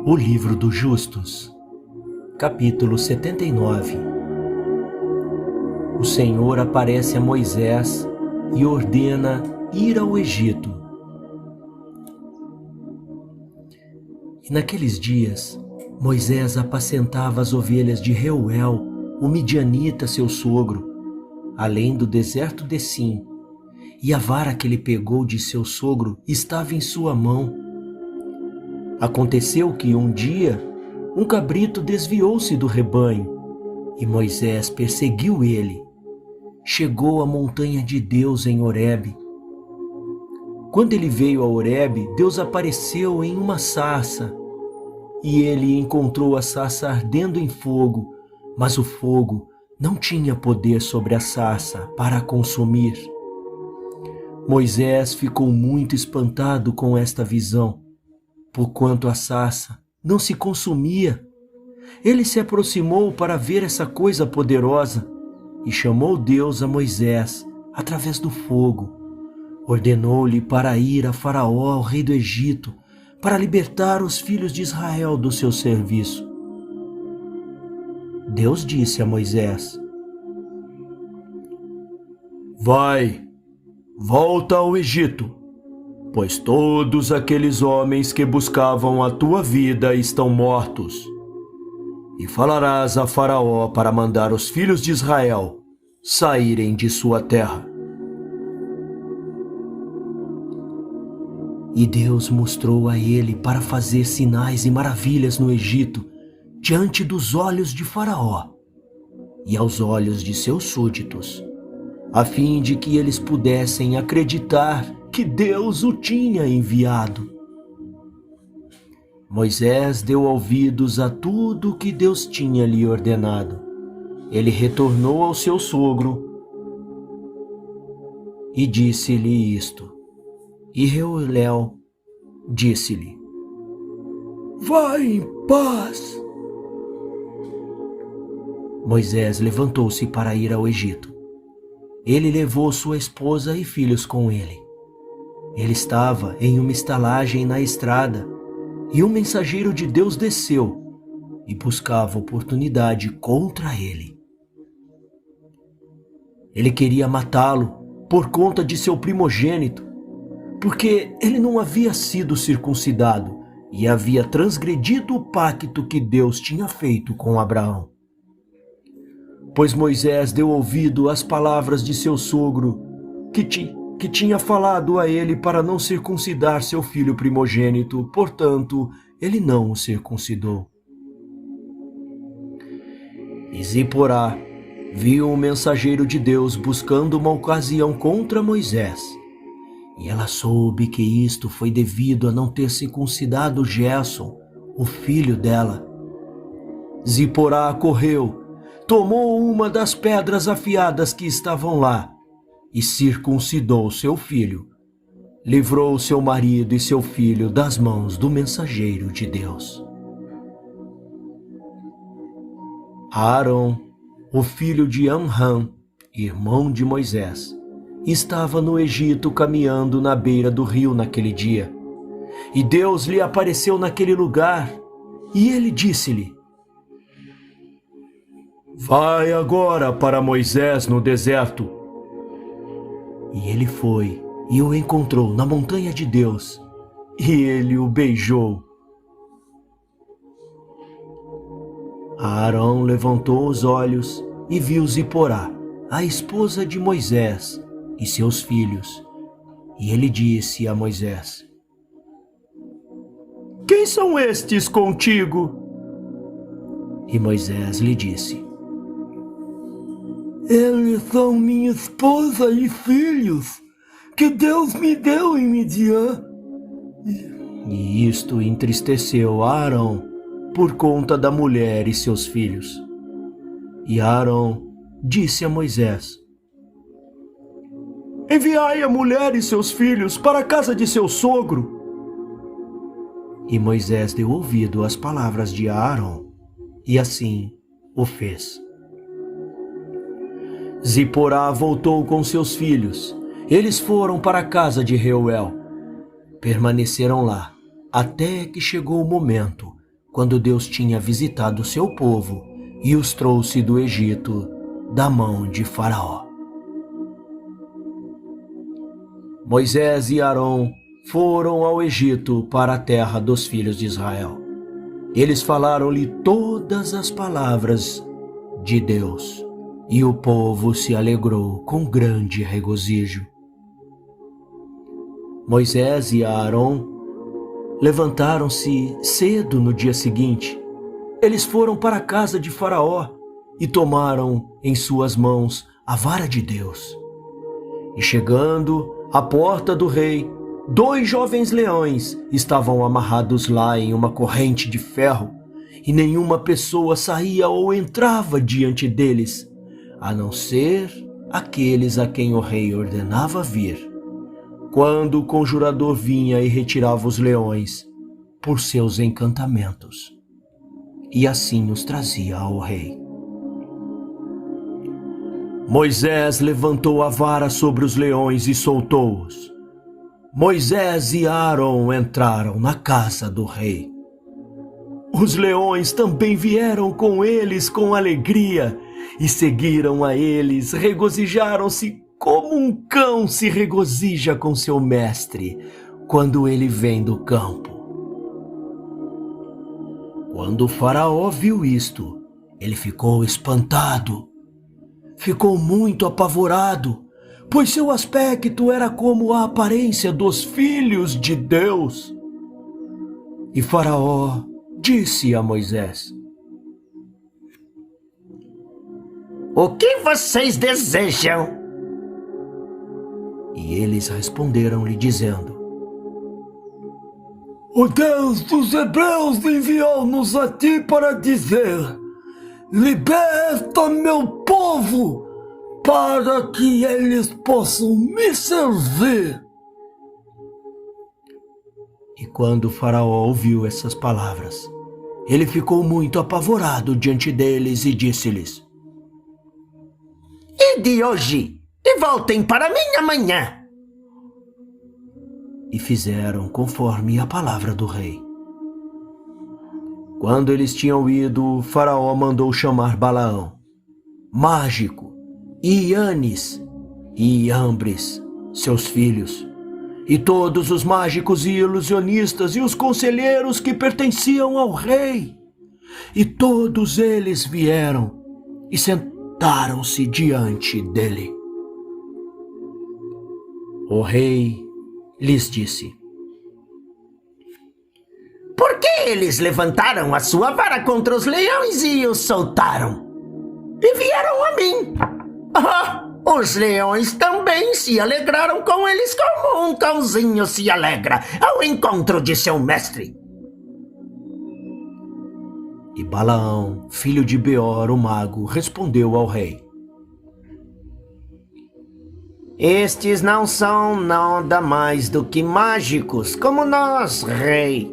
O Livro dos Justos, capítulo 79. O Senhor aparece a Moisés e ordena ir ao Egito. E naqueles dias, Moisés apacentava as ovelhas de Reuel, o midianita, seu sogro, além do deserto de Sim, e a vara que ele pegou de seu sogro estava em sua mão. Aconteceu que um dia, um cabrito desviou-se do rebanho, e Moisés perseguiu ele. Chegou à montanha de Deus em Horebe. Quando ele veio a Horebe, Deus apareceu em uma sarça, e ele encontrou a sarça ardendo em fogo, mas o fogo não tinha poder sobre a sarça para a consumir. Moisés ficou muito espantado com esta visão, porquanto a sarça não se consumia. Ele se aproximou para ver essa coisa poderosa e chamou Deus a Moisés através do fogo. Ordenou-lhe para ir a Faraó, o rei do Egito, para libertar os filhos de Israel do seu serviço. Deus disse a Moisés: Vai, volta ao Egito, pois todos aqueles homens que buscavam a tua vida estão mortos. E falarás a Faraó para mandar os filhos de Israel saírem de sua terra. E Deus mostrou a ele para fazer sinais e maravilhas no Egito, diante dos olhos de Faraó e aos olhos de seus súditos, a fim de que eles pudessem acreditar que Deus o tinha enviado. Moisés deu ouvidos a tudo que Deus tinha lhe ordenado. Ele retornou ao seu sogro e disse-lhe isto. E Reuel disse-lhe: Vai em paz. Moisés levantou-se para ir ao Egito. Ele levou sua esposa e filhos com ele. Ele estava em uma estalagem na estrada, e um mensageiro de Deus desceu e buscava oportunidade contra ele. Ele queria matá-lo por conta de seu primogênito, porque ele não havia sido circuncidado e havia transgredido o pacto que Deus tinha feito com Abraão. Pois Moisés deu ouvido às palavras de seu sogro, que tinha falado a ele para não circuncidar seu filho primogênito, portanto, ele não o circuncidou. E Ziporá viu um mensageiro de Deus buscando uma ocasião contra Moisés, e ela soube que isto foi devido a não ter circuncidado Gerson, o filho dela. Ziporá correu, tomou uma das pedras afiadas que estavam lá, e circuncidou seu filho. Livrou seu marido e seu filho das mãos do mensageiro de Deus. Arão, o filho de Amram, irmão de Moisés, estava no Egito caminhando na beira do rio naquele dia. E Deus lhe apareceu naquele lugar, e ele disse-lhe: Vai agora para Moisés no deserto. E ele foi e o encontrou na montanha de Deus, e ele o beijou. Arão levantou os olhos e viu Ziporá, a esposa de Moisés, e seus filhos. E ele disse a Moisés: Quem são estes contigo? E Moisés lhe disse: Eles são minha esposa e filhos, que Deus me deu em Midian. E isto entristeceu Arão por conta da mulher e seus filhos. E Arão disse a Moisés: Enviai a mulher e seus filhos para a casa de seu sogro. E Moisés deu ouvido às palavras de Arão, e assim o fez. Ziporá voltou com seus filhos. Eles foram para a casa de Reuel. Permaneceram lá, até que chegou o momento quando Deus tinha visitado seu povo e os trouxe do Egito da mão de Faraó. Moisés e Arão foram ao Egito para a terra dos filhos de Israel. Eles falaram-lhe todas as palavras de Deus, e o povo se alegrou com grande regozijo. Moisés e Arão levantaram-se cedo no dia seguinte. Eles foram para a casa de Faraó e tomaram em suas mãos a vara de Deus. E chegando à porta do rei, 2 jovens leões estavam amarrados lá em uma corrente de ferro, e nenhuma pessoa saía ou entrava diante deles, a não ser aqueles a quem o rei ordenava vir, quando o conjurador vinha e retirava os leões por seus encantamentos, e assim os trazia ao rei. Moisés levantou a vara sobre os leões e soltou-os. Moisés e Arão entraram na casa do rei. Os leões também vieram com eles com alegria e seguiram a eles, regozijaram-se como um cão se regozija com seu mestre quando ele vem do campo. Quando o Faraó viu isto, ele ficou espantado, ficou muito apavorado, pois seu aspecto era como a aparência dos filhos de Deus. E Faraó disse a Moisés: O que vocês desejam? E eles responderam-lhe dizendo: O Deus dos Hebreus enviou-nos a ti para dizer: liberta meu povo, para que eles possam me servir. E quando o Faraó ouviu essas palavras, ele ficou muito apavorado diante deles e disse-lhes: Ide hoje e voltem para mim amanhã. E fizeram conforme a palavra do rei. Quando eles tinham ido, Faraó mandou chamar Balaão, mágico, e Ianes e Iambres, seus filhos, e todos os mágicos e ilusionistas e os conselheiros que pertenciam ao rei. E todos eles vieram e sentaram-se diante dele. O rei lhes disse: Por que eles levantaram a sua vara contra os leões e os soltaram? E vieram a mim. Os leões também se alegraram com eles como um cãozinho se alegra ao encontro de seu mestre. E Balaão, filho de Beor, o mago, respondeu ao rei: Estes não são nada mais do que mágicos, como nós, rei.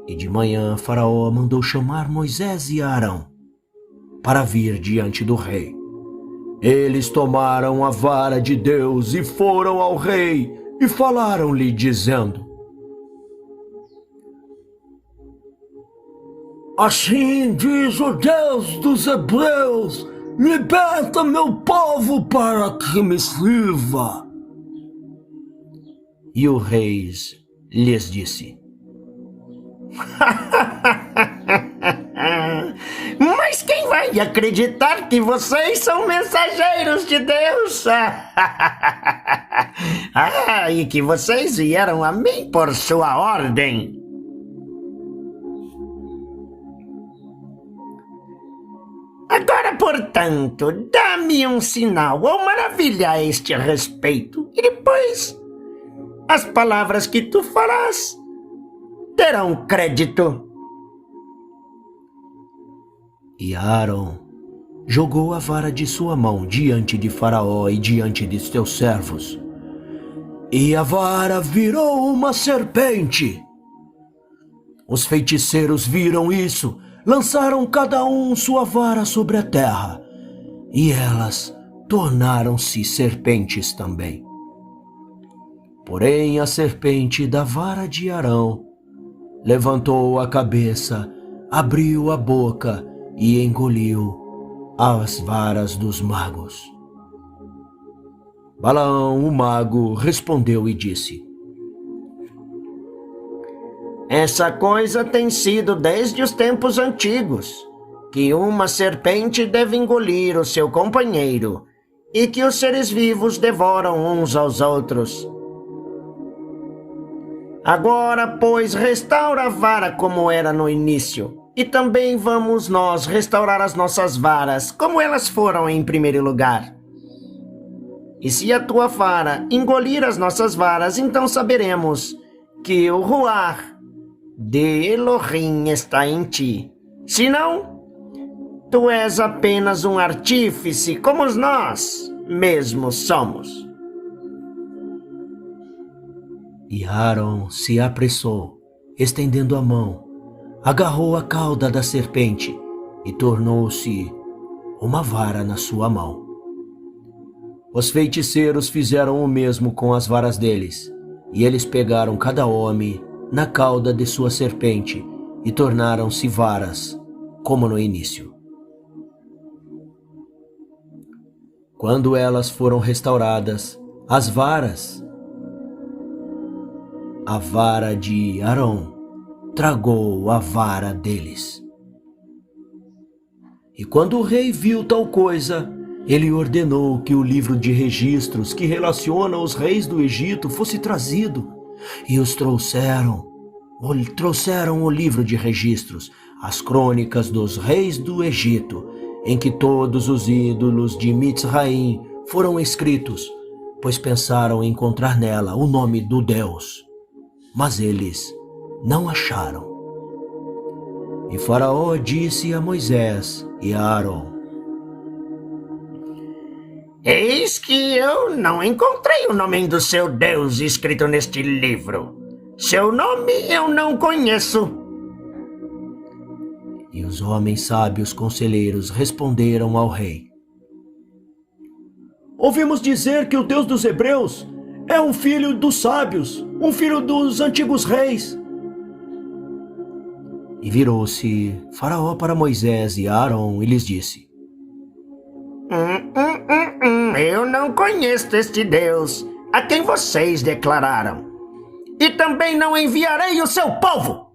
E de manhã Faraó mandou chamar Moisés e Arão para vir diante do rei. Eles tomaram a vara de Deus e foram ao rei e falaram-lhe dizendo: Assim diz o Deus dos Hebreus: liberta meu povo para que me sirva. E o rei lhes disse: Mas quem vai acreditar que vocês são mensageiros de Deus? E que vocês vieram a mim por sua ordem. Agora, portanto, dá-me um sinal ou maravilha a este respeito, e depois as palavras que tu farás terão crédito. E Arão jogou a vara de sua mão diante de Faraó e diante de seus servos, e a vara virou uma serpente. Os feiticeiros viram isso, lançaram cada um sua vara sobre a terra, e elas tornaram-se serpentes também. Porém, a serpente da vara de Arão levantou a cabeça, abriu a boca e engoliu as varas dos magos. Balaão, o mago, respondeu e disse: Essa coisa tem sido desde os tempos antigos, que uma serpente deve engolir o seu companheiro e que os seres vivos devoram uns aos outros. Agora, pois, restaura a vara como era no início, e também vamos nós restaurar as nossas varas como elas foram em primeiro lugar. E se a tua vara engolir as nossas varas, então saberemos que o Ruach de Elohim está em ti. Se não, tu és apenas um artífice como nós mesmos somos. E Aaron se apressou, estendendo a mão, agarrou a cauda da serpente e tornou-se uma vara na sua mão. Os feiticeiros fizeram o mesmo com as varas deles, e eles pegaram cada homem na cauda de sua serpente e tornaram-se varas, como no início. Quando elas foram restauradas, as varas, a vara de Arão tragou a vara deles. E quando o rei viu tal coisa, ele ordenou que o livro de registros que relaciona os reis do Egito fosse trazido, e os trouxeram o livro de registros, as crônicas dos reis do Egito, em que todos os ídolos de Mitzraim foram escritos, pois pensaram encontrar nela o nome do Deus. Mas eles não acharam. E Faraó disse a Moisés e a Arão: Eis que eu não encontrei o nome do seu Deus escrito neste livro. Seu nome eu não conheço. E os homens sábios conselheiros responderam ao rei: Ouvimos dizer que o Deus dos hebreus é um filho dos sábios, um filho dos antigos reis. E virou-se Faraó para Moisés e Arão e lhes disse: Eu não conheço este Deus a quem vocês declararam, e também não enviarei o seu povo.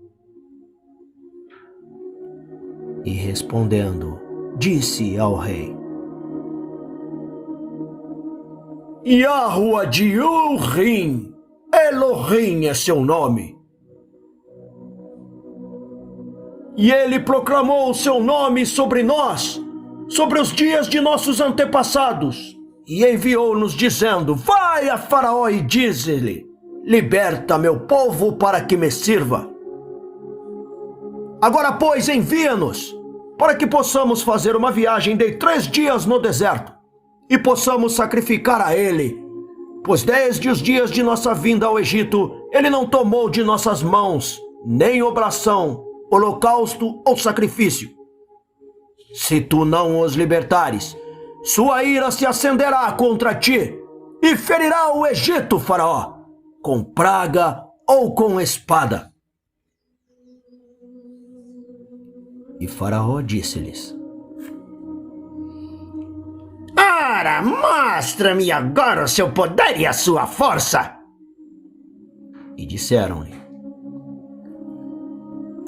E respondendo, disse ao rei: Yahuwah de Urim, Elohim é seu nome. E ele proclamou o seu nome sobre nós, sobre os dias de nossos antepassados, e enviou-nos dizendo: Vai a Faraó e diz-lhe: Liberta meu povo para que me sirva. Agora, pois, envia-nos, para que possamos fazer uma viagem de 3 dias no deserto, e possamos sacrificar a ele, pois desde os dias de nossa vinda ao Egito, ele não tomou de nossas mãos nem obração, holocausto ou sacrifício. Se tu não os libertares, sua ira se acenderá contra ti e ferirá o Egito, Faraó, com praga ou com espada. E Faraó disse-lhes: Ora, mostra-me agora o seu poder e a sua força. E disseram-lhe: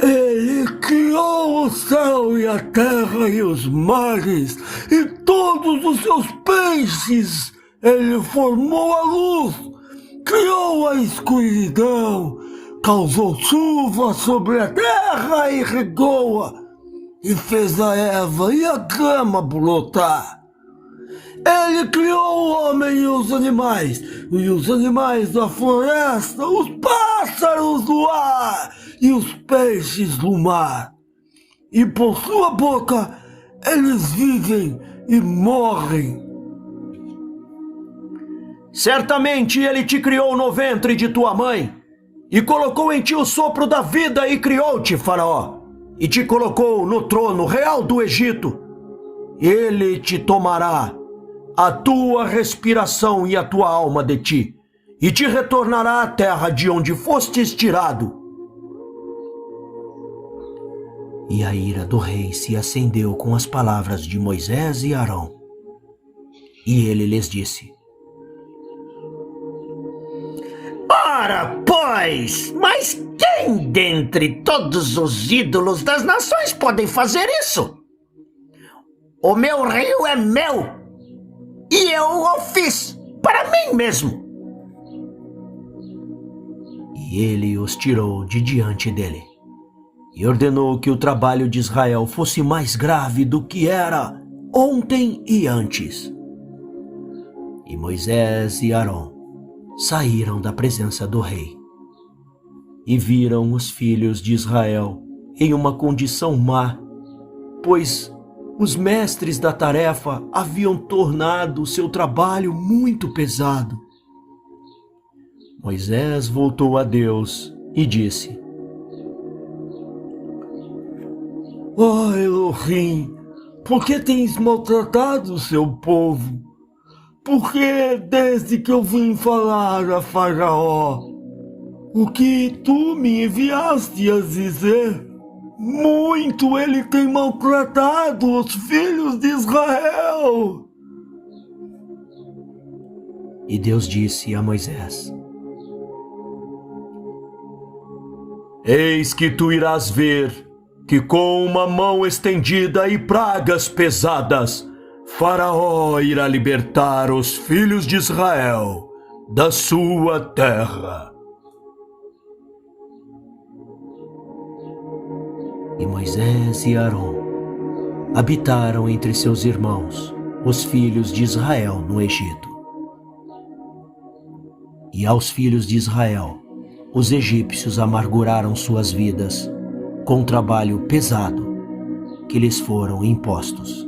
Ele criou o céu e a terra e os mares e todos os seus peixes. Ele formou a luz, criou a escuridão, causou chuva sobre a terra e regou-a, e fez a erva e a grama brotar. Ele criou o homem e os animais da floresta, os pássaros do ar e os peixes do mar. E por sua boca eles vivem e morrem. Certamente ele te criou no ventre de tua mãe, e colocou em ti o sopro da vida e criou-te, Faraó, e te colocou no trono real do Egito. Ele te tomará a tua respiração e a tua alma de ti, e te retornará à terra de onde fostes tirado. E a ira do rei se acendeu com as palavras de Moisés e Arão. E ele lhes disse: Ora, pois, mas quem dentre todos os ídolos das nações podem fazer isso? O meu rio é meu, e eu o fiz para mim mesmo. E ele os tirou de diante dele, e ordenou que o trabalho de Israel fosse mais grave do que era ontem e antes. E Moisés e Arão saíram da presença do rei, e viram os filhos de Israel em uma condição má, pois os mestres da tarefa haviam tornado o seu trabalho muito pesado. Moisés voltou a Deus e disse: Ó Elohim, por que tens maltratado o seu povo? Porque desde que eu vim falar a Faraó, o que tu me enviaste a dizer, muito ele tem maltratado os filhos de Israel. E Deus disse a Moisés: Eis que tu irás ver que com uma mão estendida e pragas pesadas, Faraó irá libertar os filhos de Israel da sua terra. E Moisés e Arão habitaram entre seus irmãos, os filhos de Israel, no Egito. E aos filhos de Israel, os egípcios amarguraram suas vidas com o trabalho pesado que lhes foram impostos.